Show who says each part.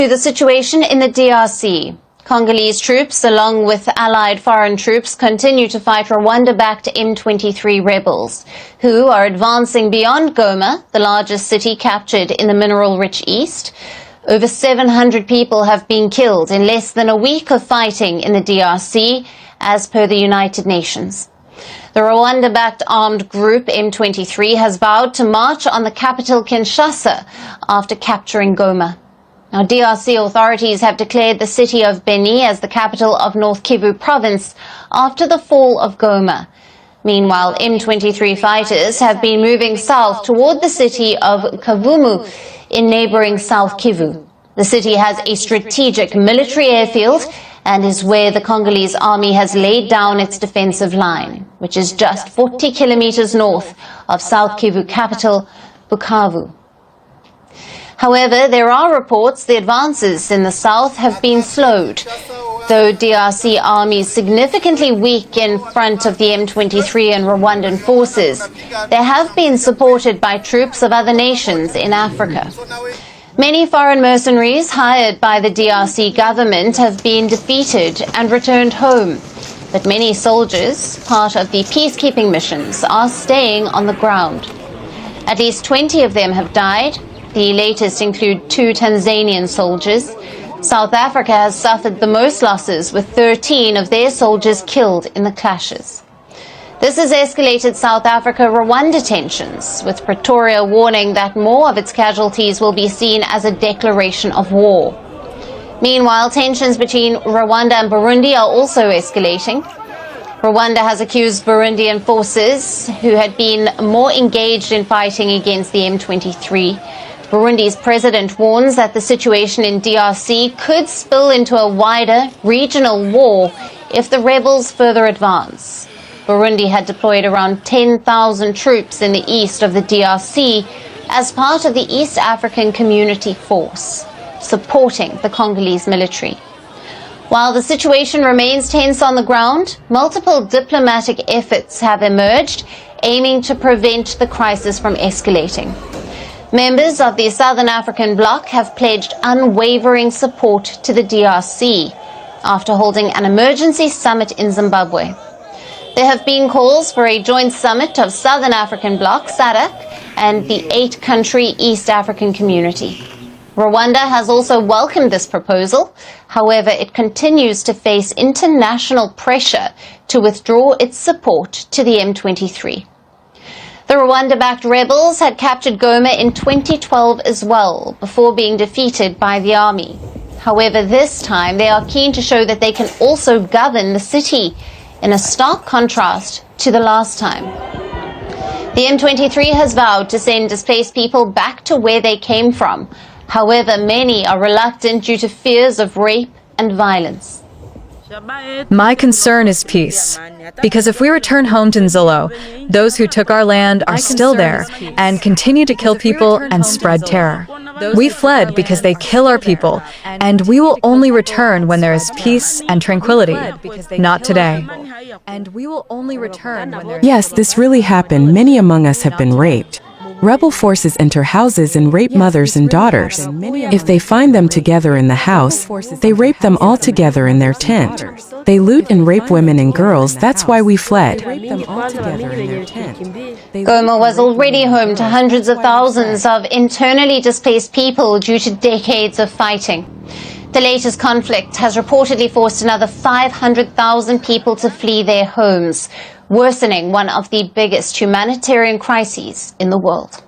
Speaker 1: To the situation in the DRC. Congolese troops, along with allied foreign troops, continue to fight Rwanda-backed M23 rebels, who are advancing beyond Goma, the largest city captured in the mineral-rich east. Over 700 people have been killed in less than a week of fighting in the DRC, as per the United Nations. The Rwanda-backed armed group M23 has vowed to march on the capital Kinshasa after capturing Goma. Now, DRC authorities have declared the city of Beni as the capital of North Kivu province after the fall of Goma. Meanwhile, M23 fighters have been moving south toward the city of Kavumu in neighbouring South Kivu. The city has a strategic military airfield and is where the Congolese army has laid down its defensive line, which is just 40 kilometres north of South Kivu capital, Bukavu. However, there are reports the advances in the south have been slowed. Though DRC armies significantly weak in front of the M23 and Rwandan forces, they have been supported by troops of other nations in Africa. Many foreign mercenaries hired by the DRC government have been defeated and returned home. But many soldiers, part of the peacekeeping missions, are staying on the ground. At least 20 of them have died. The latest include 2 Tanzanian soldiers. South Africa has suffered the most losses, with 13 of their soldiers killed in the clashes. This has escalated South Africa-Rwanda tensions, with Pretoria warning that more of its casualties will be seen as a declaration of war. Meanwhile, tensions between Rwanda and Burundi are also escalating. Rwanda has accused Burundian forces, who had been more engaged in fighting against the M23. Burundi's president warns that the situation in DRC could spill into a wider regional war if the rebels further advance. Burundi had deployed around 10,000 troops in the east of the DRC as part of the East African Community Force, supporting the Congolese military. While the situation remains tense on the ground, multiple diplomatic efforts have emerged, aiming to prevent the crisis from escalating. Members of the Southern African bloc have pledged unwavering support to the DRC after holding an emergency summit in Zimbabwe. There have been calls for a joint summit of Southern African bloc, SADC, and the 8-country East African community. Rwanda has also welcomed this proposal. However, it continues to face international pressure to withdraw its support to the M23. The Rwanda-backed rebels had captured Goma in 2012 as well, before being defeated by the army. However, this time they are keen to show that they can also govern the city, in a stark contrast to the last time. The M23 has vowed to send displaced people back to where they came from. However, many are reluctant due to fears of rape and violence.
Speaker 2: My concern is peace, because if we return home to Nzolo, those who took our land are still there and continue to kill people and spread terror. We fled because they kill our people, and we will only return when there is peace and tranquility, not today.
Speaker 3: Yes, this really happened. Many among us have been raped. Rebel forces enter houses and rape mothers and daughters. If they find them together in the house, they rape them all together in their tent. They loot and rape women and girls. That's why we fled.
Speaker 1: Goma was already home to hundreds of thousands of internally displaced people due to decades of fighting. The latest conflict has reportedly forced another 500,000 people to flee their homes, worsening one of the biggest humanitarian crises in the world.